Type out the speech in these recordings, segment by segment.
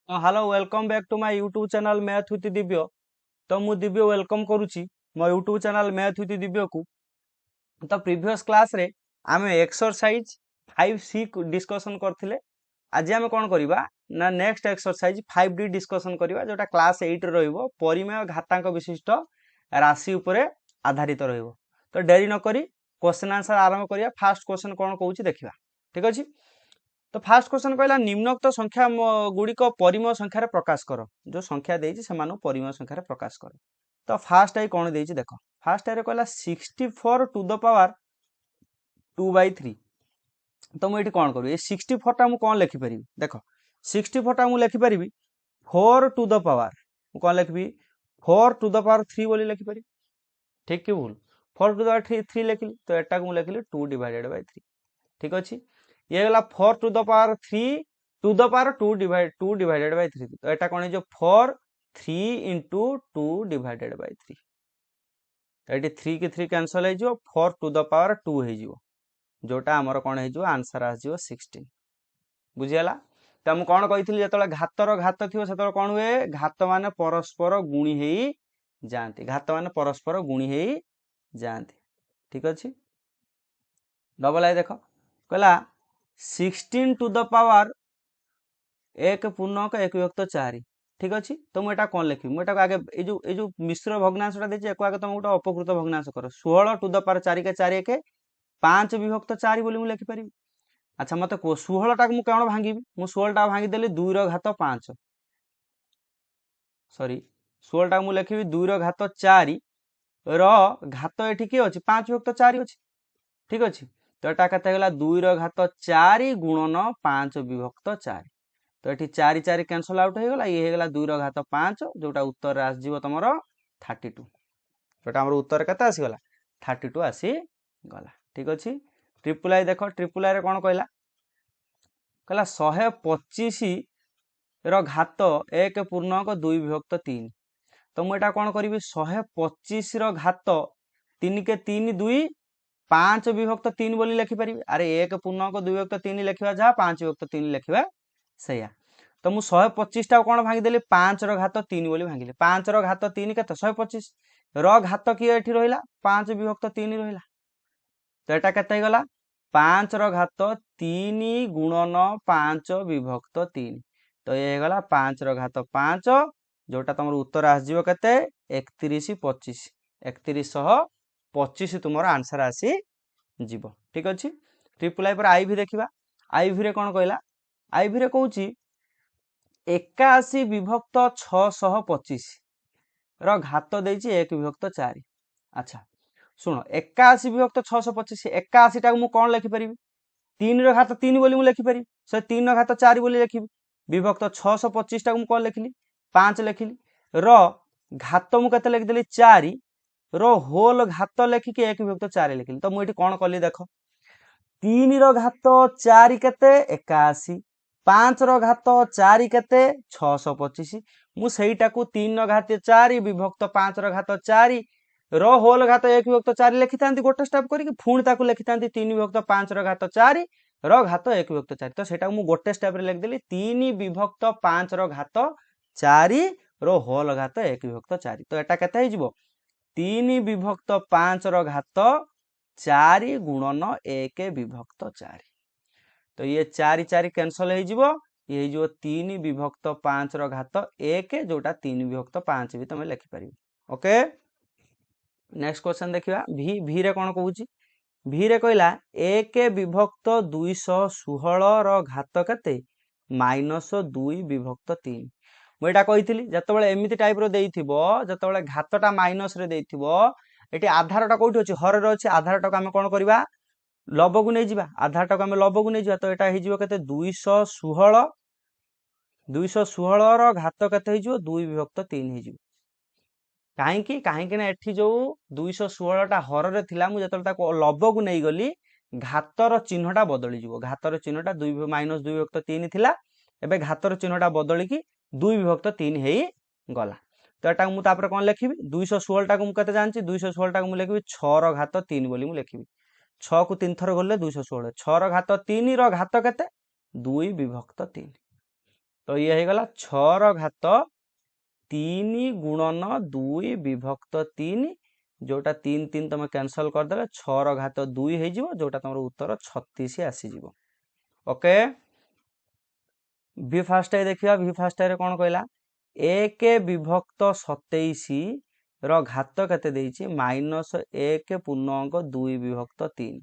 Hello welcome back to my YouTube channel math with Divya. तो मु Divya welcome करुच्ची मो YouTube channel math with Divya को। तो प्रीवियस क्लास रे आमे एक्सरसाइज 5C डिस्कशन करथिले। आज आमे कोन करबा ना नेक्स्ट एक्सरसाइज 5D डिस्कशन करबा जोटा क्लास 8 रे रहइबो परिमेय घातांक विशिष्ट राशि उपरे आधारित रहइबो। तो देरी न करी क्वेश्चन आंसर आरंभ करिया। फर्स्ट क्वेश्चन कोन कहूची देखिबा। ठीक अछि। तो फास्ट क्वेश्चन कहला निम्नोक्त संख्या गुड़िक परिमेय संख्यार प्रकाश कर। जो संख्या देइछि सेमानु परिमेय संख्यार प्रकाश कर। तो फास्ट आई कोन देइछि देख। फास्ट आई कहला 64 टू द पावर 2/3। तो मुझे कौन करूँ ये 64 टा मु कौन लिखि परिबी देख। 64 टा मु लिखि परिबी 4 टू द पावर मु कौन लिखबी 4 टू द पावर 3 बोली लिखि परिबी। ठीक कि भूल 4 टू द पावर 3 लिखिली। तो एटा को मु लिखिली 2/3। ठीक अछि। ये गला 4 to the power 3 to the power 2/3। तो एटा कोन जो 4 3 into 2/3। तो एटी 3 की 3 कैंसिल हो जो 4 टू द पावर 2 हो जो जोटा हमर कोन हो जो आंसर आ जो 16। बुझियाला। तो हम कोन कहिथिली जतले घातर घात थियो सेतले कोन हुए घात माने परस्पर गुणी हेई जानती। घात माने परस्पर गुणी हेई जानती। ठीक अछि। डबल आई देखो कहला 16 टू द पावर 1 पूर्णांक 1 विभक्त 4। ठीक अछि। तो मु एटा कोन लिखि मु एटा आगे ए जो मिश्र भग्नांशटा देछि एको आगे तुम गोटे अपकृत भग्नांश कर 16 टू द पावर 4 के 4 1 5 विभक्त 4 बोली मु लिखि परिबी। अच्छा मते को 16 टा मु कोन भांगीबी मु 16 टा भांगी देली 2 रो घात 5 सॉरी 16 टा मु लिखिबी 2 रो घात 4 रो घात एठी के अछि 5 विभक्त 4 अछि। ठीक अछि। तो एटा कते गेला 2 रो घात 4 गुणन 5 विभक्त 4। तो ये 4 4 कैंसल आउट हो गला। ये हो गला 2 रो घात 5 जोटा उत्तर आस जीवो तमरो 32 जोटा हमर उत्तर केते आसी गला 32 आसी गला। ठीक अछि। ट्रिपल आई देखो ट्रिपल आई रे कोन कहला कहला 125 रो घात 1 पूर्णांक 2 विभक्त 3। तो मु एटा कोन करिवि 125 रो घात 3 के 3 2 5 विभक्त 3 बोली लिखि परिबी। अरे 1 पूर्णांक 2 विभक्त 3 लिखिबा जा 5 विभक्त 3 लिखिबा सैया। तो मु 125 टा कोन भांगी देली 5 रो घात 3 बोली भांगिले 5 रो घात 3 केते 125 रो घात की एठी रहिला 5 विभक्त 3 रहिला। तो एटा केते गला 5 रो घात 3 गुणन 5 विभक्त 3। तो ये गला 5 रो घात 5 जोटा तमर उत्तर आस जीवो केते 31 25 3125 तुमर आंसर आसी जीवो। ठीक अछि। ट्रिपल आई पर आई भी देखिबा। आई भी रे कोन कहला आई भी रे कहूची 81 विभक्त 625 रो घात देछि 1 विभक्त 4। अच्छा सुनो 81 विभक्त 625 81 टा मु कोन लिखि परिबी 3 रो घात 3 बोली मु लिखि परिबी से 3 रो घात 4 बोली लिखिबी विभक्त 625 टा मु कोन लिखिली 5 लिखिली रो घात मु कते लिखि देली 4 रो होल घात लिखि के 1 विभक्त 4 लिखिली। तो मु एठी कोन कली देखो 3 रो घात 4 केते 81 5 रो घात 4 केते 625 मु सेईटा को 3 रो घात 4 विभक्त 5 रो घात 4 रो होल घात 1 विभक्त 4 लिखितांती गोटे स्टेप करिक फुणी ताकू लिखितांती 3 विभक्त 5 रो घात 4 रो घात 1 विभक्त 4। तो सेटा मु गोटे स्टेप रे लिख देली 3 विभक्त 5 रो घात 4 रो होल घात 1 विभक्त 4। तो एटा केते हे जिवो 3 विभक्त 5 रो घात 4 गुणन 1 विभक्त 4। तो ये 4 4 कैंसल हो जिवो ये जो 3 विभक्त 5 रो घात 1 जोटा 3 विभक्त 5 भी तुम लिखि परिबो। ओके नेक्स्ट क्वेश्चन देखिबा। भी रे कोन कहूची भी रे कहला 1 विभक्त 216 रो घात केते -2 विभक्त 3। मु एटा कहिथिली जतबेले एमिति टाइप रो देइथिबो जतबेले घातटा माइनस रे देइथिबो एटी आधारटा कोठी अछि हर रे अछि आधारटा को हम कोन करबा लब को नै जिबा आधारटा को हम लब को नै जिबा। तो एटा हे जिवो केते 216 रो घात केते हे जिवो 2 विभक्त 3 हे जिवो। काहे ना एठी जो 216 टा हर रे थिला मु जतल ताको लब को नै गली घातर चिन्हटा बदली जिवो घातर चिन्हटा 2 -2 विभक्त 3 थिला एबे घातर चिन्हटा बदली की 2 विभक्त 3 हेई गला। तो एटा मु तापर कोन लिखिबी 216 टा को मु कते जानची 216 टा को मु लिखिबी 6 रो घात 3 बोली मु लिखिबी 6 को 3 थर गले 216 6 रो घात 3 रो घात केते 2 विभक्त 3। तो ये गला 6 घात 3 गुणन 2 विभक्त 3 जोटा 3 3 तुम कैंसल करदे 6 घात 2 हो जोटा तुम उत्तर 36 आसीज। ओके भि फास्ट देखिए भि फास्ट कौन कहला 1 विभक्त 27 रो घात केते देइछि -1 पूर्णांक 2 विभक्त 3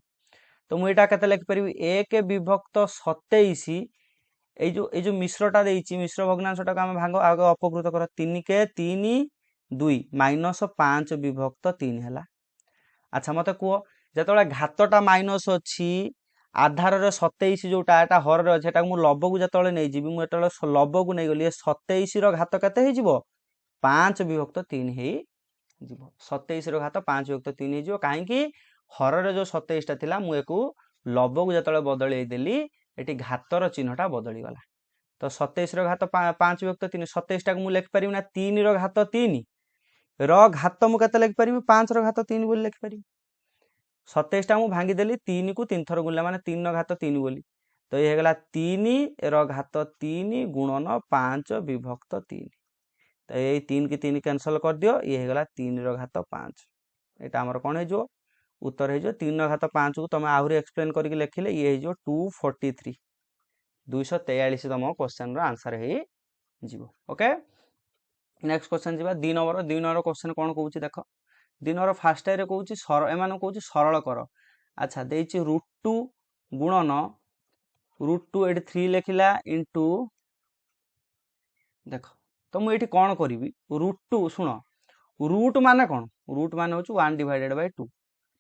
तो मुझे केते लिखि परिबी 1 विभक्त 27 ए जो मिश्रटा देइछि मिश्र भग्नांशटा आम भांग आगे अपकृत कर 3 के 3 2 -5 विभक्त 3 है। अच्छा मत कह जो घातटा माइनस अच्छी आधार 27 जोटा एटा हर अच्छे लब को जो नहीं जी मुझे लब को नहीं गली 27 घात केते 5 विभक्त 3 हो 27 घात 5 विभक्त 3 हो कहीं हर जो 27 टा थिला मुझे लब को जो बदल देली ये घातर चिन्हटा बदली गला तो 27 घात 5 विभक्त 3 27 टाक मुझे लिखिपारि ना 3 घात 3 घात मुझे लिखिपारि 5 घात 3 बोली लिखिपारि 27 टा भांगी देली 3 को 3 थर गुणला माने 3 घात 3 बोली तो ये गला 3 घात 3 गुणन 5 विभक्त 3 तो ये 3 की 3 कैंसल कर दियो ये गला 3 घात 5 एटा हमर कोन हे जो उत्तर हे जो 3 घात 5 को तुम आहुरी एक्सप्लेन करके लिखिले ये जो 243 243 तुम क्वेश्चन रो आंसर हे जीवो। ओके नेक्स्ट क्वेश्चन जीवा 2 नंबर क्वेश्चन कोन कहूची देखो 2 नंबर फास्ट रे कहूची सरल एमान कहूची सरल कर अच्छा देइची √2 गुणन √2 एटी 3 लिखिला इनटू देखो तो मु एटी कोन करिवि √2 सुनो रूट माने कोन रूट माने होची 1 डिवाइडेड बाय 2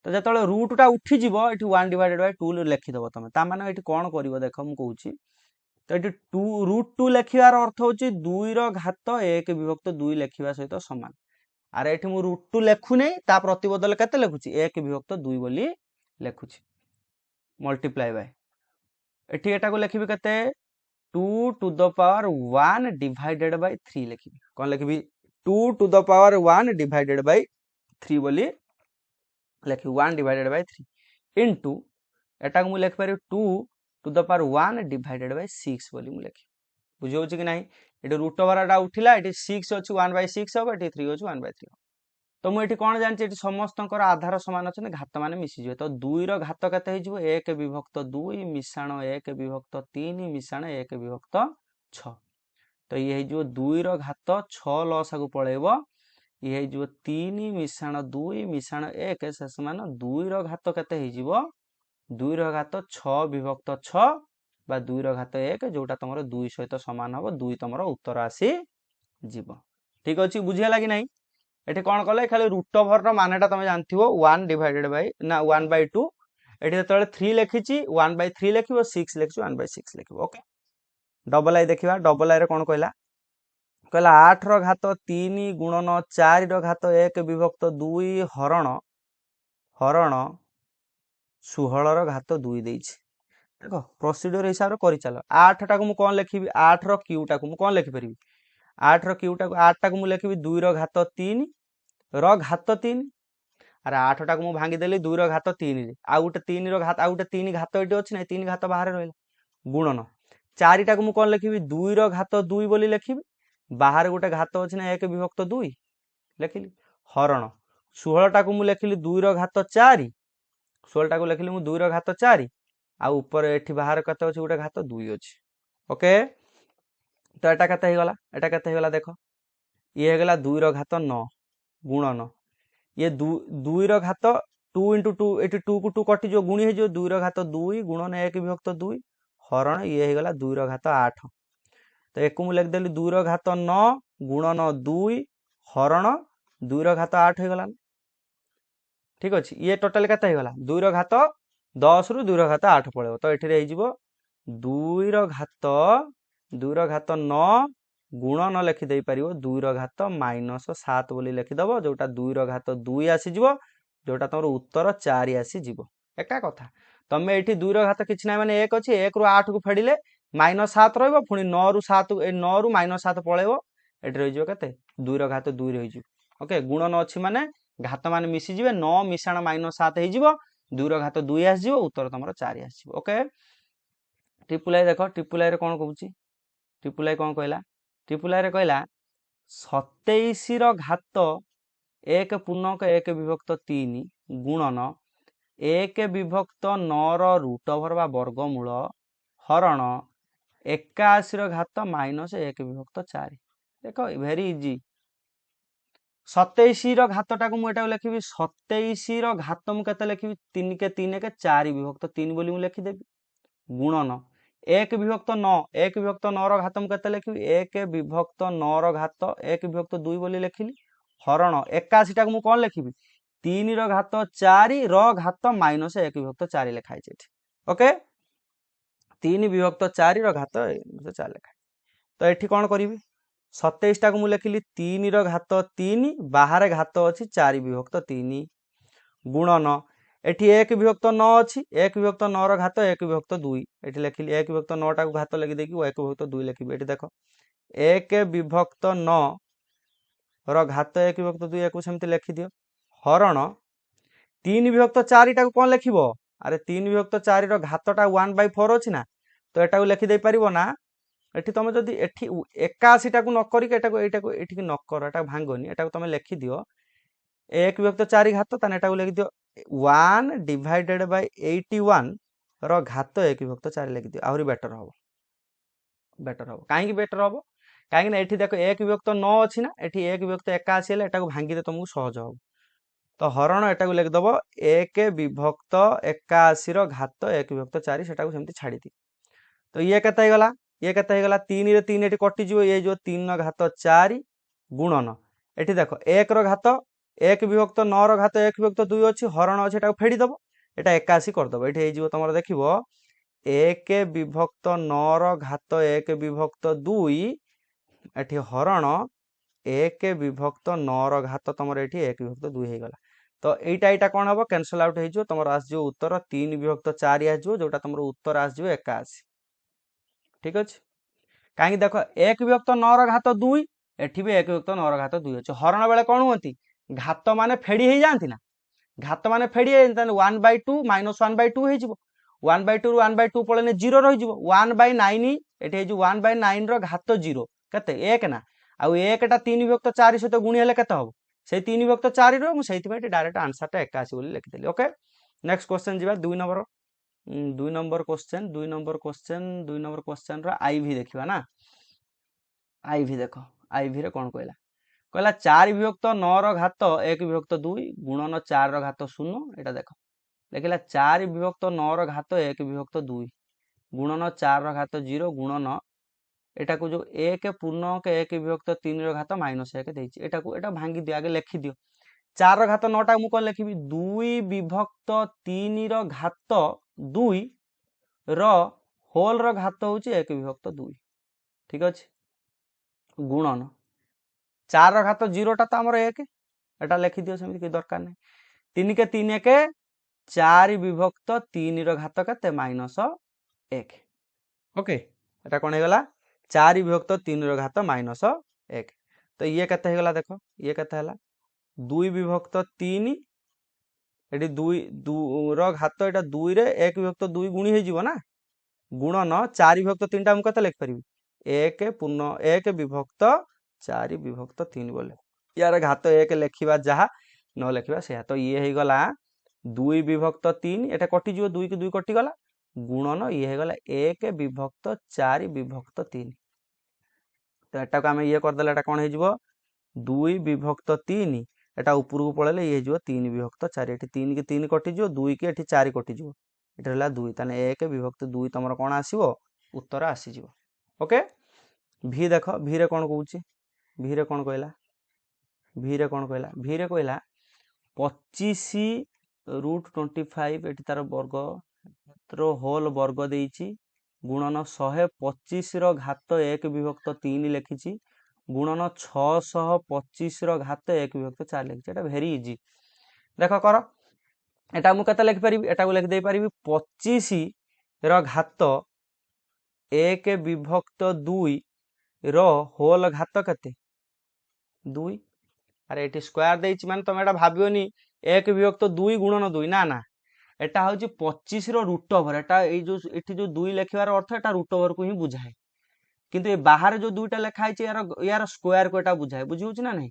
तो जतले रूटटा उठी जीवो एटी 1 डिवाइडेड बाय 2 लिखि दबो तमे ता माने एटी कोन करिवो देखो मु कहूची तो ये √2 लिखार अर्थ हूँ 2 घात 1 विभक्त 2 लिखा सहित सामान आरे ये मुझे √2 लिखुनी ता प्रतिबदल केते लिखुची 1 विभक्त 2 बोली लिखुची मल्टीप्लाई बाय एठी एटा को लिखिबी केते 2 to the power 1 divided by 3 लिखिबी कोन लिखिबी 2 to the power 1 divided by 3 बोली लिखि 1 डिवाइडेड बाय 3 इनटू एटा को मु लिखि पारि 2 to the power 1 divided by 6 बोली मु लिखि बुझी होची कि नाही एटी रूट ओवरटा उठिला एटी 6 अछि 1 बाय 6 हो एटी 3 अछि 1 बाय 3 तो मु एटी कोन जानछि एटी समस्तंकर आधार समान अछि घात माने मिसि जिवे तो 2 रो घात केते हे जिवो 1 विभक्त 2 मिश्रण 1 विभक्त 3 मिश्रण 1 विभक्त 6 तो ये हे जो 2 रो घात 6 लसा को पळेबो ये हे जो 3 मिश्रण 2 मिश्रण 1 से समान 2 रो घात केते हे जिवो 2 घात 6 विभक्त 6 बा 2 घात 1 जोटा तुम 2 सहित सामान हम 2 तुम उत्तर आसी जीव ठीक अच्छे बुझीगला कि नहीं ये कौन कले खाली रूट ओवर मानेटा तुम जानथि 1 डिवाइडेड बाय ना 1 बाय 2 ये जो 3 लिखी 1 बाय 3 लिख 6 लिख 1 बाय 6 लिख ओके डबल आई देखा डबल आई कौन कहला कहला 8 घात 3 गुणन 4 घात 1 विभक्त 2 हरण हरण 16 घात 2 देछि देखो प्रोसीड्यूर हिसाब रे करि चलो 8 टा को मु कोन लिखिबी 8 रो क्यू टा को मु कोन लिखि परिबी 8 रो क्यू टा को 8 टा को मु लिखिबी 2 रो घात 3 रो घात 3 अरे 8 टा को मु भांगी देली 2 रो घात 3 रे आ गुटे 3 रो घात आ गुटे 3 घात एटी अछि नै 3 घात बाहर रहला गुणन 4 टा को मु कोन लिखिबी 2 रो घात 2 बोली लिखिबी बाहर गुटे घात अछि नै 1 विभक्त 2 लिखिली हरण 16 टा को मु लिखिली 2 रो घात 4 16 टा को लिखिली मु 2 रो घात 4 आ ऊपर एठी बाहर कते अछि गुटे घात 2 अछि ओके तो एटा कते हे गला देखो ये हे गला 2 रो घात 9 गुणन ये 2 रो घात 2 इंटू 2 एटी 2 को 2 कटि जो गुणी हे जो 2 रो घात 2 गुणन 1 विभक्त 2 हरण ये हे गला 2 रो घात 8 तो एक मु लिख देली 2 रो घात 9 गुणन 2 हरण 2 रो घात 8 हे गला ठीक अछि ये टोटल कते हे गला 2 रो घात 10 रु 2 रो घात 8 पळेबो तो एठी रे हे जिवो 2 रो घात 9 गुणन लिखि देई परिवो 2 रो घात -7 बोली लिखि दबो जोटा 2 रो घात 2 आसी जिवो जोटा तमरो उत्तर 4 आसी जिवो एका कथा तमे एठी 2 रो घात किछ नै माने 1 अछि 1 रु 8 को फेडिले -7 रहइबो पुनी 9 रु 7 9 रु -7 पळेबो एठी रहि जिवो कते 2 रो घात 2 रहि जिवो ओके गुणन अछि माने घात माने मिसि जिवे 9 मिसाण -7 हे जिवो 2 रो घात 2 आसी जिवो उत्तर तमरो 4 आसी जिवो ओके ट्रिपल आई देखो ट्रिपल आई रे कोन कहूची ट्रिपल आई कौन कहला ट्रिपल आई रे कहला 27 ର ଘାତ 1 ପୂର୍ଣ୍ଣାଙ୍କ 1 ବିଭକ୍ତ 3 ଗୁଣନ 1 ବିଭକ୍ତ 9 ର ରୁଟ୍ ଓଭର ବା ବର୍ଗମୂଳ ହରଣ 81 ର ଘାତ ମାଇନସ 1 ବିଭକ୍ତ 4 ଦେଖ ଭେରି ଇଜି 27 ର ଘାତଟାକୁ ମୁଁ ଏଟାକୁ ଲେଖିବି 27 ର ଘାତ ମୁଁ କେତେ ଲେଖିବି 3 କେ 3 କେ 4 ବିଭକ୍ତ 3 ବୋଲି ମୁଁ ଲେଖିଦେବି ଗୁଣନ 1 ବିଭକ୍ତ 9 1 ବିଭକ୍ତ 9 ର ଘାତ ମୁଁ କେତେ ଲେଖିବି 1 ବିଭକ୍ତ 9 ର ଘାତ 1 ବିଭକ୍ତ 2 ବୋଲି ଲେଖିଲି ହରଣ 81 ଟାକୁ ମୁଁ କଣ ଲେଖିବି 3 ର ଘାତ 4 ର ଘାତ ମାଇନସ 1 ବିଭକ୍ତ 4 ଲେଖା ହେଇଛି ଏଠି ଓକେ 3 ବିଭକ୍ତ 4 ର ଘାତ 4 ଲେଖା ତ ଏଠି କଣ କରିବି 27 ଟାକୁ ମୁଁ ଲେଖିଲି 3 ର ଘାତ 3 ବାହାରେ ଘାତ ଅଛି 4 ବିଭକ୍ତ 3 ଗୁଣନ एठी 1 विभक्त 9 अछि 1 विभक्त 9 रो घात 1 विभक्त 2 एठी लेखिली 1 विभक्त 9 टा को घात लगी देकी 1 विभक्त 2 लेखिबे एठी देखो 1 विभक्त 9 रो घात 1 विभक्त 2 एको सेमति लेखि दियो हरण 3 विभक्त 4 टा को कोन लेखिबो अरे 3 विभक्त 4 रो घातटा 1/4 अछि ना तो एटा को लेखि दे परिबो ना एठी तमे जदी एठी 81 टा को न करी के एटा को एठी न कर एटा भांगोनी एटा को तमे लेखि दियो 1 विभक्त 4 घात ताने एटा को लेखि दियो 1 डिवाइडेड बाय 81 रो घात 1 विभक्त 4 लिखि दियो आहुरी बेटर हो काहे की बेटर हो काहे ना एठी देखो 1 विभक्त 9 अछि ना एठी 1 विभक्त 81 हेले एटा को भांगी दे तुमको सहज हो तो हरण एटा को लिखि दबो 1 विभक्त 81 रो घात 1 विभक्त 4 सेटा को सेमति छाडी दी तो ये केते गला 3 रे 3 एठी कटि जिवो ये जो 3 रो घात 4 गुणन एठी देखो 1 रो घात 1 विभक्त 9 रो घात 1 विभक्त 2 अछि हरण अछि एटा फेडी दबो एटा 81 कर दबो एठी हेजिवो तमरो देखिबो 1 विभक्त 9 रो घात 1 विभक्त 2 एठी हरण 1 विभक्त 9 रो घात तमरो एठी 1 विभक्त 2 हे गला तो एटा कोन हबो कैंसिल आउट हे जिवो तमरो आस जिवो उत्तर 3 विभक्त 4 आ जिवो जोटा तमरो उत्तर आस जिवो 81 ठीक अछि काहे देखो 1 विभक्त 9 रो घात 2 एठी भी 1 विभक्त 9 रो घात 2 अछि हरण बेले कोन होती घात माने फेडी हे जानती ना घात माने फेडी हे तने 1/2 - 1/2 हे जिवो 1/2 रु 1/2 पळेने 0 रहि जिवो 1/9 एठी हे जो 1/9 रो घात 0 कते 1 ना आ 1 टा 3 विभक्त 4 सहित गुणी हेले कते हबो से 3 विभक्त 4 रो मु सेति बाटे डायरेक्ट आंसर टा 81 बोली लिखि देली ओके नेक्स्ट क्वेश्चन जिबा 2 नंबर क्वेश्चन रो आईवी देखिबा ना आईवी देखो आईवी रे कोन कहला कहला 4 विभक्त 9 रो घात 1 विभक्त 2 गुणन 4 रो घात 0 एटा देखो देखिला 4 विभक्त 9 रो घात 1 विभक्त 2 गुणन 4 रो घात 0 गुणन एटा को जो 1 पूर्णांक 1 विभक्त 3 रो घात -1 देछि एटा को एटा भांगी दियो आगे लिखि दियो 4 रो घात 9 टा मु कोन लिखिबि 2 विभक्त 3 रो घात 2 रो होल रो घात होछि 1 विभक्त 2 ठीक अछि गुणन 4 रो घात 0 टा त हमर 1 एटा लिखि दियो सेमि कि दरकार नै 3 के 3 के 4 विभक्त 3 रो घात कते -1 ओके एटा कोन हे गला 4 विभक्त 3 रो घात -1 तो ये कते हे गला देखो ये कते हला 2 विभक्त 3 एटी 2 रो घात एटा 2 रे 1 विभक्त 2 गुणी हे जिवो ना गुणन 4 विभक्त 3 टा हम कते लिख परिबी 1 विभक्त 4 विभक्त 3 बोले यार घात 1 लिखिबा जहा न लिखिबा से तो ये हे गला 2 विभक्त 3 एटा कटि जिवो 2 के 2 कटि गला गुणन ये हे गला 1 विभक्त 4 विभक्त 3 तो एटा को हम ये कर देला एटा कोन हे जिवो 2 विभक्त 3 एटा ऊपर को पळेले ये जिवो 3 विभक्त 4 एठी 3 के 3 कटि जिवो 2 के एठी 4 कटि जिवो एटा हला 2 ताने 1 विभक्त 2 तमरो कोन आसीबो उत्तर आसी जिवो ओके भी देखो भी रे कोन कहूची भी रे कोन कहला भी रे 25 √25 एठी तार वर्ग रो होल वर्ग देइची गुणन 125 रो घात 1 विभक्त 3 लिखिची गुणन 625 रो घात 1 विभक्त 4 लिखिची एटा वेरी इजी देखो करो एटा मु कते लिखि परिबी एटा को लिखि दे परिबी 25 रो घात 1 विभक्त 2 रो होल घात कते 2 अरे एटी स्क्वायर देइची माने तमे एटा भाबियोनी 1 विभक्त 2 गुणन 2 ना ना एटा होची 25 रो रूट ओवर एटा ए जो एठी जो 2 लिखिबार अर्थ एटा रूट ओवर को ही बुझाए किंतु ये बाहर जो दुईटा लिखा है यार यार स्क्वायर को एटा बुझाए बुझी होची ना नहीं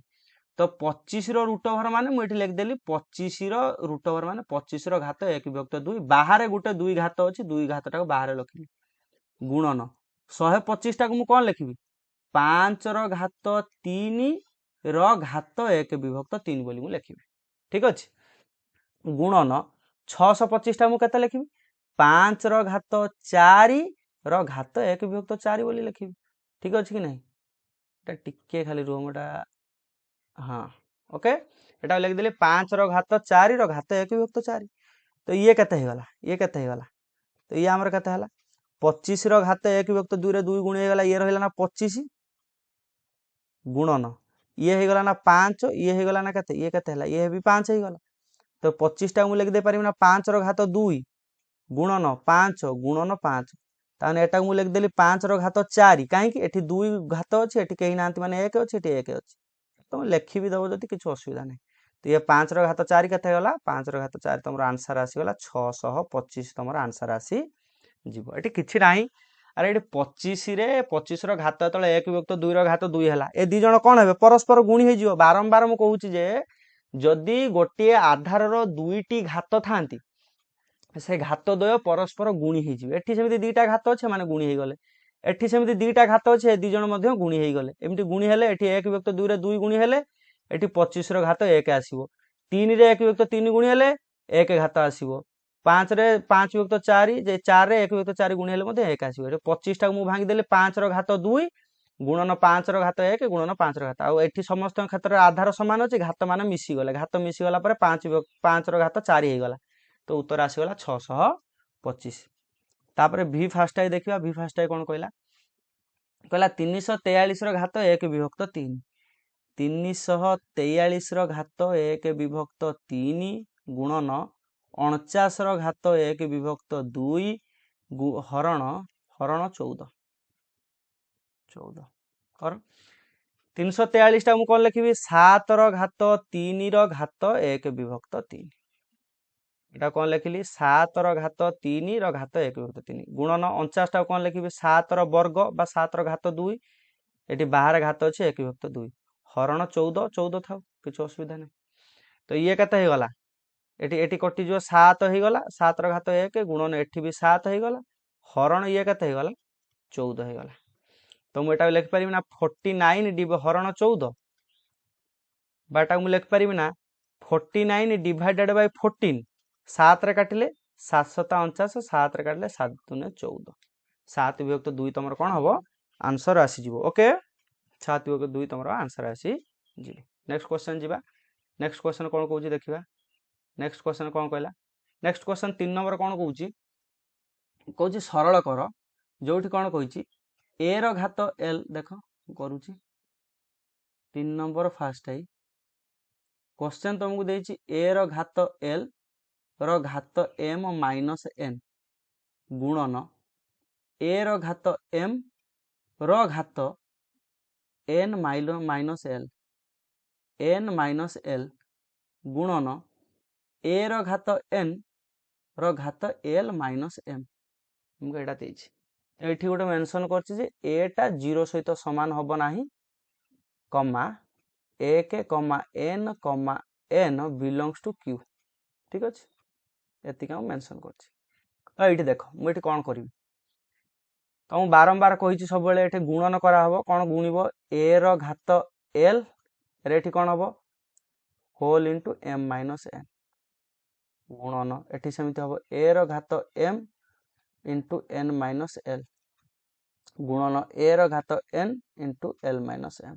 तो 25 रो रूट ओवर माने मु एठी लिख देली 25 रो रूट ओवर माने 25 रो घात 1 विभक्त 2 बाहर गुटे 2 घात अछि 2 घात टाको बाहर लिखिबी गुणन 125 टाको मु कोन लिखिबी 5 रो घात 3 रो घात 1 विभक्त 3 बोली मु लिखिबी ठीक अछि गुणन 625 टा मु केते लिखिबी 5 रो घात 4 रो घात 1 विभक्त 4 बोली लिखिबी ठीक अछि कि नहीं एटा टिके खाली रुम एटा हाँ ओके एटा लिख देली 5 रो घात 4 रो घात 1 विभक्त 4 तो ये केते हे गला तो ये हमर केते हला 25 रो घात 1 विभक्त 2 रे 2 गुण हे गला ये रहला ना 25 गुणन ये हे गला ना 5 ये हे गला ना केते ये केते हला ये भी 5 हे गला तो 25 टा मु लिख दे पारिम ना 5 रो घात 2 गुणन 5 गुणन 5 ताने एटा मु लिख देली 5 रो घात 4 काहे कि एठी 2 घात अछि एठी केही नांती माने 1 अछि एठी 1 अछि तो लिखि भी दबो जति किछु असुविधा नहीं तो ये 5 रो घात 4 केते गला 5 रो घात 4 तमरो आंसर आसी गला 625 तमरो आंसर आसी जीवो एठी किछि नाही अरे एठी 25 रे 25 रो घात तळे 1 विभक्त 2 रो घात 2 हला ए दी जण कोन हेबे परस्पर गुणी हे जिवो बारंबार मु कहूची जे जदि गोटे आधार रो दुईटी घात थांती से घात द्वय परस्पर गुणी हे जिवो एठी सेमिति दीटा घात अछि माने गुणी हे गले एठी सेमिति दीटा घात अछि ए दी जण मध्ये गुणी हे गले एमिति गुणी हेले एठी 1 विभक्त 2 रे 2 गुणी हेले एठी 25 रो घात 1 आसीबो 3 रे 1 विभक्त 3 गुणी हेले 1 घात आसीबो 5 रे 5 विभक्त 4 जे 4 रे 1 विभक्त 4 गुणी हेले मध्ये 1 आसीबो एठी 25 टा मु भांगी देले 5 रो घात 2 गुणन 5 रो घात 1 गुणन 5 रो घात आ एठी समस्त क्षेत्र आधार समान अछि घात माने मिसी गला परे 5 रो घात 4 हे गला तो उत्तर आसी गला 625 तापरे भी फास्ट आई देखिबा भी फास्ट आई कोन कहला 343 रो घात 1 विभक्त 3 343 रो घात 1 विभक्त 3 गुणन 49 रो घात 1 विभक्त 2 हरण 14 कर 343 टा मु कोन लिखिबी 7 रो घात 3 रो घात 1 विभक्त 3 एटा कोन लिखिली 7 रो घात 3 रो घात 1 विभक्त 3 गुणन 49 टा कोन लिखिबी 7 रो वर्ग बा 7 रो घात 2 एटी बाहर घात अछि 1 विभक्त 2 हरण 14 थाउ किछ असुविधा नै तो ये कते हे गला एटी कटि जो 7 हे गला 7 रो घात 1 गुणन एठी भी 7 हे गला हरण ये कते हे गला 14 हे गला तो मु एटा लिख परिम ना 49 डिव हरण 14 बाटा मु लिख परिम ना 49 डिवाइडेड बाय 14 7 रे काटिले 749 7 रे काटिले 7 दुने 14 7 विभक्त 2 तमर कोन हबो आंसर आसी जीवो ओके 7 विभक्त 2 तमर आंसर आसी जीवो नेक्स्ट क्वेश्चन जीवा नेक्स्ट क्वेश्चन कोन कहूची देखिबा नेक्स्ट क्वेश्चन कोन कहला नेक्स्ट क्वेश्चन 3 नंबर कोन कहूची सरल कर जोठी कोन कहिची a रो घात l देखो करूची 3 नंबर फास्ट आई क्वेश्चन तुमको देची a रो घात l रो घात m माइनस n गुणन a रो घात m रो घात n minus l n minus l गुणन a रो घात n रो घात l माइनस m तुमको एटा देची एठी गोटे मेंशन करछि जे a टा 0 सहित समान होबो नाही कमा 1 n बिलोंग्स टू q ठीक अछि एति का मेंशन करछि एठी देखो मु एठी कोन करिवि तुम बारंबार कहिछि सब बेले एठी गुणन करा हबो कोन गुणिबो a रो घात l रेठी कोन हबो whole into m minus n गुणन एठी समिति हबो a रो घात m into n minus l गुणन a रो घात n into l minus m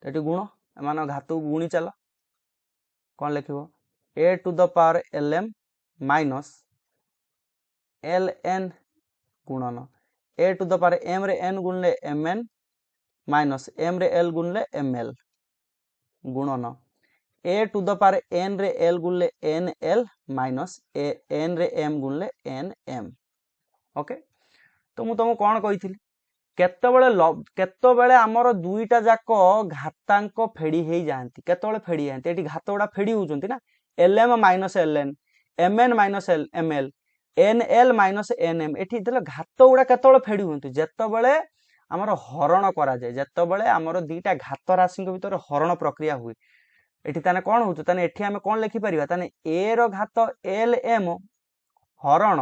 एठी गुण एमान घात गुणी चला कोन लिखिबो a to the power lm minus ln गुणन a to the power m रे n गुणले mn माइनस m रे l गुणले ml गुणन a to the power n रे l गुणले nl माइनस n रे m गुणले nm ओके तो मु तुमको कोन कहिथिली केतबेले हमर दुईटा जाक घातांक फेडी हेई जानती केतबेले फेडी जानती एठी घात उडा फेडी होउचंती ना lm minus ln mn minus ml nl minus nm एठी देले घात उडा केतबेले फेडी होंती जेतबेले आमर हरण करा जाए जेतेबेले आमर दीटा घात राशि भितर हरण प्रक्रिया हुए एठी ताने कौन होउछ ताने एठी आमे कौन लिखि परिबा ताने ए रो घात एल एम हरण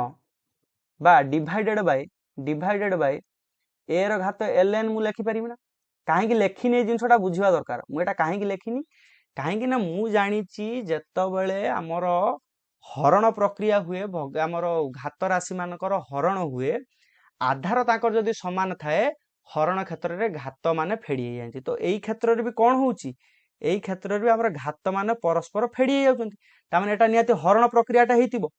बा डिवाइडेड बाय ए रो घात एल एन मु लिखि परिबि ना काहेकि लेखिनी जिनसटा बुझिबा दरकार मु एटा काहेकि लेखिनी काहेकि ना मु जानिछि जेतेबेले आमर हरण प्रक्रिया हुए आमर घात राशि मानकर हरण हुए आधार ताकर जदि समान थाए हरण क्षेत्र रे घात माने फेडी जायछि तो एई क्षेत्र रे भी कोन होउछि एई क्षेत्र रे भी हमर घात माने परस्पर फेडी जाउछन्ति ता माने एटा नियाति हरण प्रक्रियाटा हेतिबो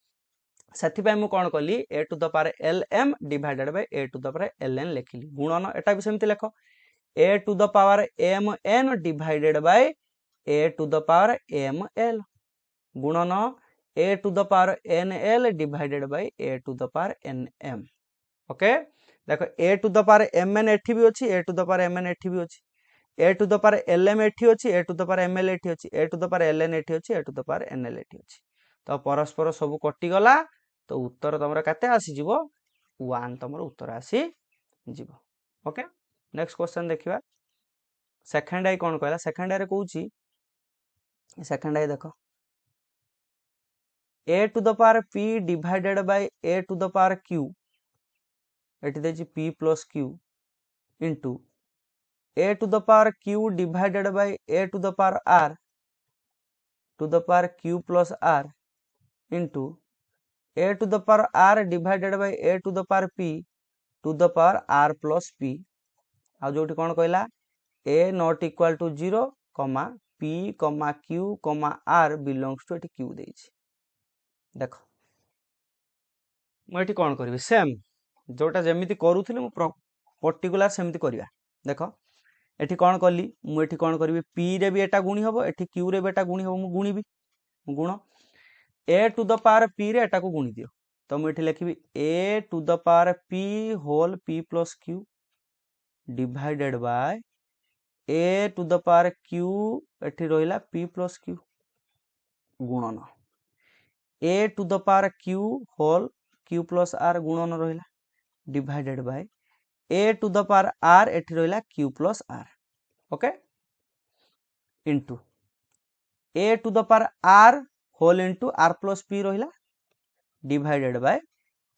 सेथि पय मु कोन कली a to the power lm divided by a to the power ln लेखिली गुणन एटा भी सेमति लेखो a to the power mn divided by a to the power ml गुणन a to the power nl divided by a to the power nm okay देखो a to the power mn एठी भी अछि a to the power mn एठी भी अछि a to the power lm एठी अछि a to the power ml एठी अछि a to the power ln एठी अछि a to the power nl एठी अछि तो परस्पर सब कटि गला तो उत्तर तमरा केते आसी जीवो 1 तमरा उत्तर आसी जीवो ओके नेक्स्ट क्वेश्चन देखिबा सेकंड आई कोन कहला सेकंड आई रे कहूची सेकंड आई देखो a to the power p divided by a to the power q एठी देछि p plus q into a to the power q divided by a to the power r to the power q plus r into a to the power r divided by a to the power p to the power r plus p आ जोटी कोन कहला a not equal to 0 कमा p कमा q comma r belongs to एटी q देछि देखो मैं कौन करी same जोटा जमी करूली पर्टिकुलर सेमती करवा देख एठी कौन कली मुझे कौन करी पी रे भी एटा गुणी हम एठी क्यू रे भी एटा गुणी हम गुणीबी गुण a to the power p रे एटा को गुणी दियो तो मुझे लिखी a to the power p whole p plus q divided by a to the power q एठी रहिला पी प्लस क्यू गुणन a to the power q whole q plus r गुणन रहिला divided by a to the power r एठी रहिला q plus r okay into a to the power r whole into r plus p रहिला divided by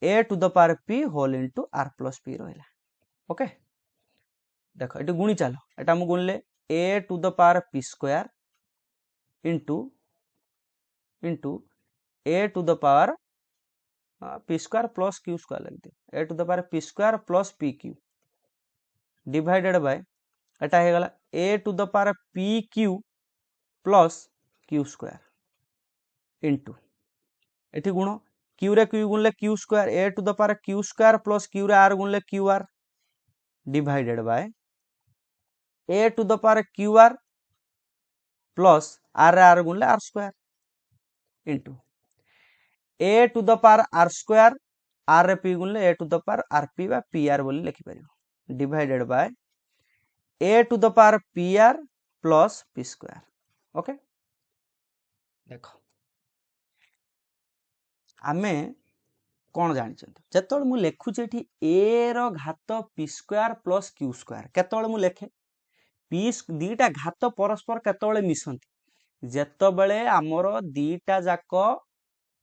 a to the power p whole into r plus p रहिला okay देखो एटी गुणी चलो एटा हम गुणले a to the power p square into into a to the power p square plus q square लिख दियो a to the power p square plus p q divided by एटा हे गला a to the power p q plus q square into एठी गुण q रे q गुणले q square a to the power q square plus q रे r गुणले q r divided by a to the power q r plus r रे r गुणले r square into a to the power r square r रे p गुणले a to the power r p बा p r बोली लिखि परियो divided by a to the power p r plus p square okay देखो आमे कौन जानी जिते मुझे लिखुचे ए रो घात p square plus q square केतले मु लेखे पी दीटा घात परस्पर केतले मिसंती जेतबेले आमर दीटा जाक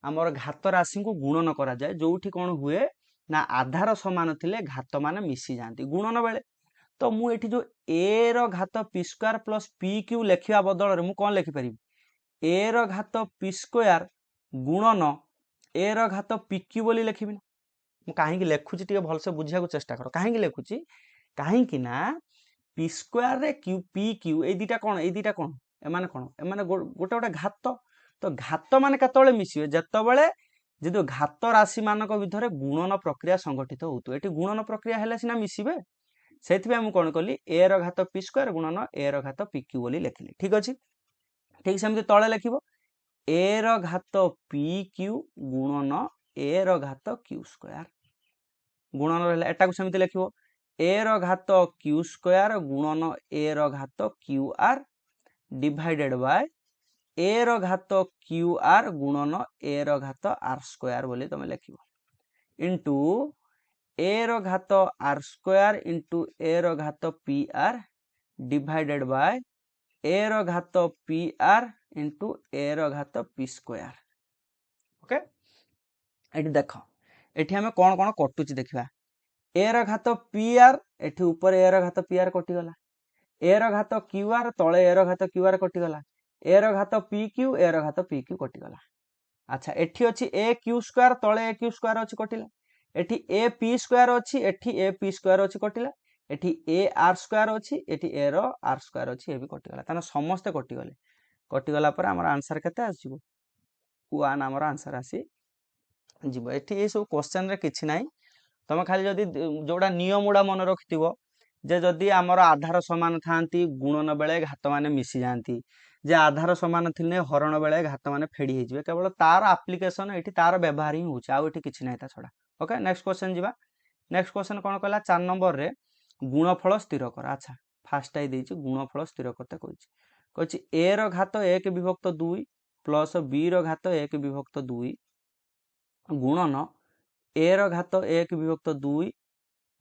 आमर घात राशि को गुणन करा जाए जोठी कौन हुए ना आधार समान थिले घात माने मिसी जाती गुणन बेले तो मु एठी जो ए रो घात p square plus p q लेखिया बदल रे मु कौन लेखि परिबी ए रो घात पी स्क्वायर गुणन ए रो घात पी क्यू बोली लेखिबि ना मु काहे कि लेखुची टिके भलसे बुझिया को चेष्टा करो काहे कि लेखुची काहे कि ना पी स्क्वायर रे क्यू पी क्यू ए दीटा कोन ए माने गोटे गोटे घात तो घात माने केतबेले मिसिबे जेतबेले जदि घात राशि मानक भितर गुणन प्रक्रिया संगठित होतो एठी गुणन प्रक्रिया हेले सिना मिसिबे सेथिबे मु कोन कली ए रो घात पी स्क्वायर गुणन ए रो घात पी क्यू बोली लेखिली ठीक अछि ठीक सेमति तळे लेखिबो ए रो घात पी क्यू गुणन ए रो घात क्यू स्क्वायर गुणन रहला एटा को सेमति लेखिबो ए रो घात क्यू स्क्वायर गुणन ए रो घात क्यू आर डिवाइडेड बाय ए रो घात क्यू आर गुणन ए रो घात आर स्क्वायर बोली तमे लेखिबो इनटू ए रो घात आर स्क्वायर इंटू ए रो घात पी आर डिवाइडेड बाय ए रो घात पी आर इंटू ए रो घात पी स्क्वायर। ओके एटी देख एटी हमें कौन कौन कटुची देखा ए रो घात पी आर एटी ऊपर ए रो घात पी आर कटिगला ए रो घात क्यू आर तले ए रो घात क्यू आर कटिगला ए रो घात पी क्यू ए रो घात पी क्यू कटिगला। अच्छा एटी अच्छी ए क्यू स्क्वायर तले ए क्यू स्क्वायर अच्छी कटिला एटी ए पी स्क्वायर अच्छी एटी ए पी स्क्वायर अच्छी कटिला एटी ए आर स्क्वायर अच्छी एटी ए रो आर स्क्वायर अच्छी ए भी कटिगला ताने समस्ते कटिगले कटिगला पर हमर आंसर केते आसीबो 1 हमर आंसर आसी जीवो। एटी ए सब क्वेश्चन रे किछि नाही तमे खाली जदी जोडा नियम उडा मन रखिथिबो जे जदि आमर आधार समान थांती गुणन बेले घात माने मिसी जाती जे आधार समान थिले हरण बेले घात माने फेडी हे जिवे केवल तार एप्लीकेशन एठी तार व्यवहार ही होछ आ एठी किछि नाही ता छडा। ओके नेक्स्ट क्वेश्चन जीवा। नेक्स्ट क्वेश्चन कोन कहला 4 नंबर रे गुणफल स्थिर कर। अच्छा फास्ट आई देछि गुणफल स्थिर करते कहिछि कहिछि a रो घात 1 विभक्त 2 प्लस b रो घात 1 विभक्त 2 गुणन a रो घात 1 विभक्त 2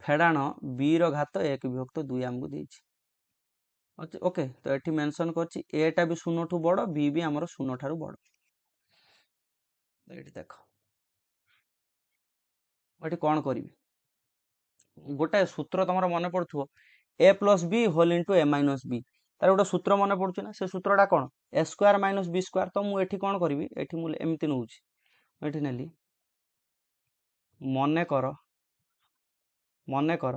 फेडाण b रो घात 1 विभक्त 2 हमको देछि। ओके तो एठी मेंशन करछि a टा भी 0 ठू बड़ b भी हमर 0 ठारू बड़। एठी देखो एठी कोन करिवि गोटे सूत्र तमरो मन पड़थुओ a plus b whole into a minus b तार गोटे सूत्र मन पड़छु ना से सूत्रटा कोन a square minus b square. तो मु एठी कोन करिवि एठी मु एमिति नउछि एठी नेली मने कर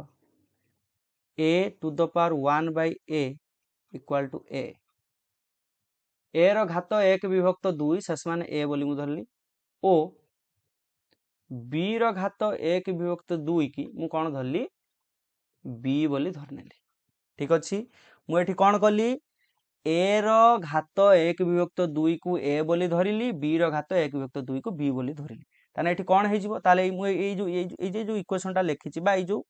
a to the power 1 by a equal to a रो घात 1 विभक्त 2 शेष मान a बोली मु धरली ओ b रो घात 1 विभक्त 2 की मु कोन धरली b बोली धरनेली। ठीक अछि मु एठी कोन कली a रो घात 1 विभक्त 2 को a बोली धरिली b रो घात 1 विभक्त 2 को b बोली धरिली ताने एठी कोन हे जिवो ताले मु ए जो इक्वेशन टा लिखिछि बा ए जो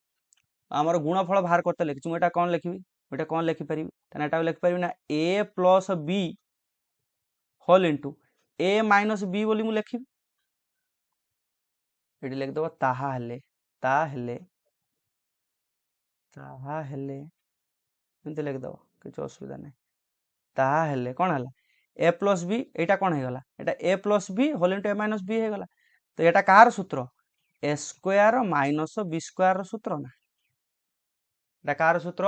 हमर गुणफल बाहर करते लिखिछि मु एटा कोन लिखिबी एटा कोन लिखि परिबी ताने एटा लिखि परिबी ना a plus b whole into a minus b बोली मु लिखिबी एठी लिख दबा ताहा हेले एंते लिख दबा किछ असुविधा नै ताहा हेले कोन हला a प्लस b एटा कोन हे गला एटा a plus b whole into a minus b हे गला। तो एटा कार सूत्र a square minus b square रो सूत्र ना एटा कार सूत्र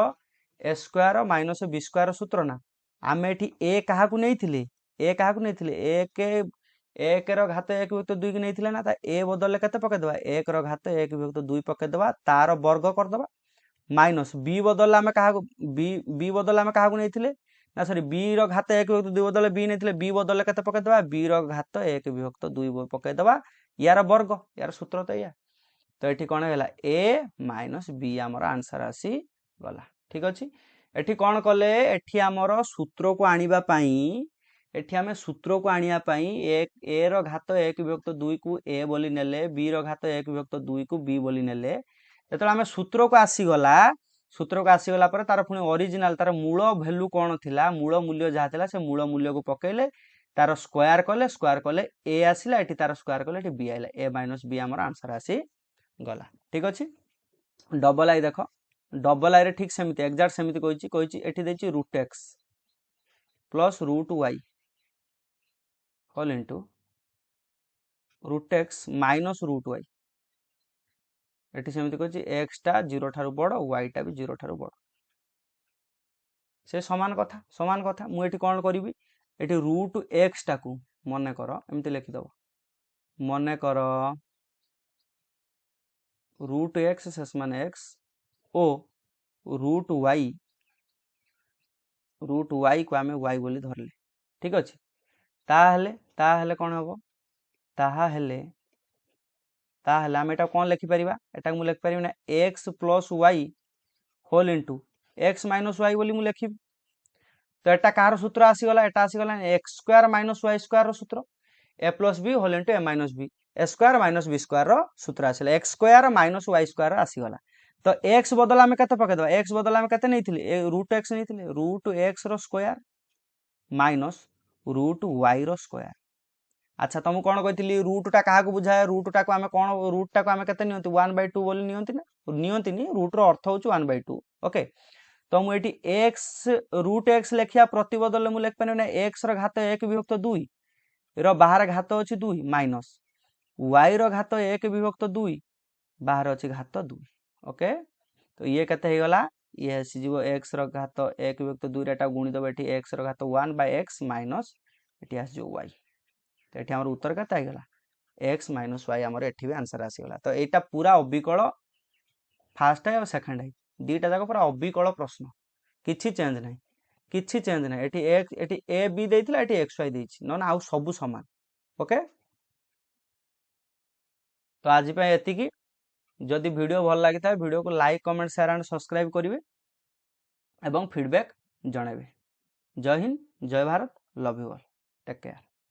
a square minus b square सूत्र ना आमे एठी a कहा को नेइथिले a कहा को नेइथिले 1 रो घात 1 विभक्त 2 की नेइथिले ना ता a बदल केते पके दबा 1 रो घात 1 विभक्त 2 पके दबा तार वर्ग कर दबा माइनस b बदल आमे कहा को b बदल आमे कहा को नेइथिले ना सॉरी b रो घात 1 विभक्त 2 बदल b नेइथिले b बदल केते पके दबा b रो घात 1 विभक्त 2 पके दबा यार वर्ग यार सूत्र तो या तो एठी कोन हैला a माइनस b हमर आंसर आसी गला। ठीक अछि एठी कोन कले एठी हमर सूत्र को आनिबा पई एठी हमें सूत्र को आनिया पई एक a रो घात 1 विभक्त 2 को a बोली नेले b रो घात 1 विभक्त 2 को b बोली नेले जेतला हमें सूत्र को आसी गला पर तार पुनी ओरिजिनल तार मूल वैल्यू कोन थिला मूल मूल्य जहा थिला से मूल मूल्य को पकेले तार स्क्वायर कले a आसिला एठी तार स्क्वायर कले एठी b आइला a माइनस b हमर आंसर आसी गला। ठीक अछि डबल आई देखो डबल आई रे ठीक सेमिति एग्जैक्ट सेमिति कहिछि एठी देछि root x plus root y whole into root x minus root y एठी सेमिति कहिछि x टा 0 ठारू बड़ y टा भी 0 ठारू बड़ से समान कथा मु एठी कोन करिवि एठी रूट x टा को मने कर एमिति लिखि दबो मने कर रूट x शेष माने x ओ रूट y को आमे y बोली धरले। ठीक अछि ताहेले कोन हबो ताहेले आमे एटा कोन लिखि परिबा एटा मु लिखि परिबा ना x plus y whole into x minus y बोली मु लिखि तो एटा कार सूत्र आसी गला एटा आसी गला x square minus y square रो सूत्र a plus b whole into a minus b a square minus b square रो सूत्र आसीला x square minus y square आसी गला तो x बदल आमे कते पके दबा x बदल आमे कते नेथिले रूट x नेथिले रूट x रो स्क्वायर माइनस रूट y रो स्क्वायर अच्छा तुमको कौन कही रूटा क्या बुझाए रूटा को आम कौन रूटा को आम के 1/2 बोली नियंती रूट अर्थ हूँ 1/2 ओके। तो मुझे एक्स रूट एक्स लिखा प्रतिबदल मुझे लिखिपारे ना एक्स घात 1 विभक्त 2 बाहर घात अच्छी 2 माइनस वाई घात 1 विभक्त 2 बाहर अच्छी घात 2 ओके। तो ये केते गला ये आसीज एक्स घात 1 विभक्त 2 एटा गुणिदेव ये एक्स घात 1/x माइनस ये आस वाई। तो ये आम उत्तर केते गला एक्स माइनस वाई आमर एठी भी आंसर आसीगला। तो यहाँ पूरा अबिकल फास्ट है और सेकेंड है दीटा जाक पूरा अबिकल प्रश्न किछि चेंज ना किछि चेंज ना ये ए बी देइथिला ये एक्स वाई देइछि न आउ सब समान ओके। तो आज एतिकी जदि वीडियो भल लगी था वीडियो को like comment share and subscribe करेंगे एवं फीडबैक जनइबे। जय हिंद जय Bharat love you all take care.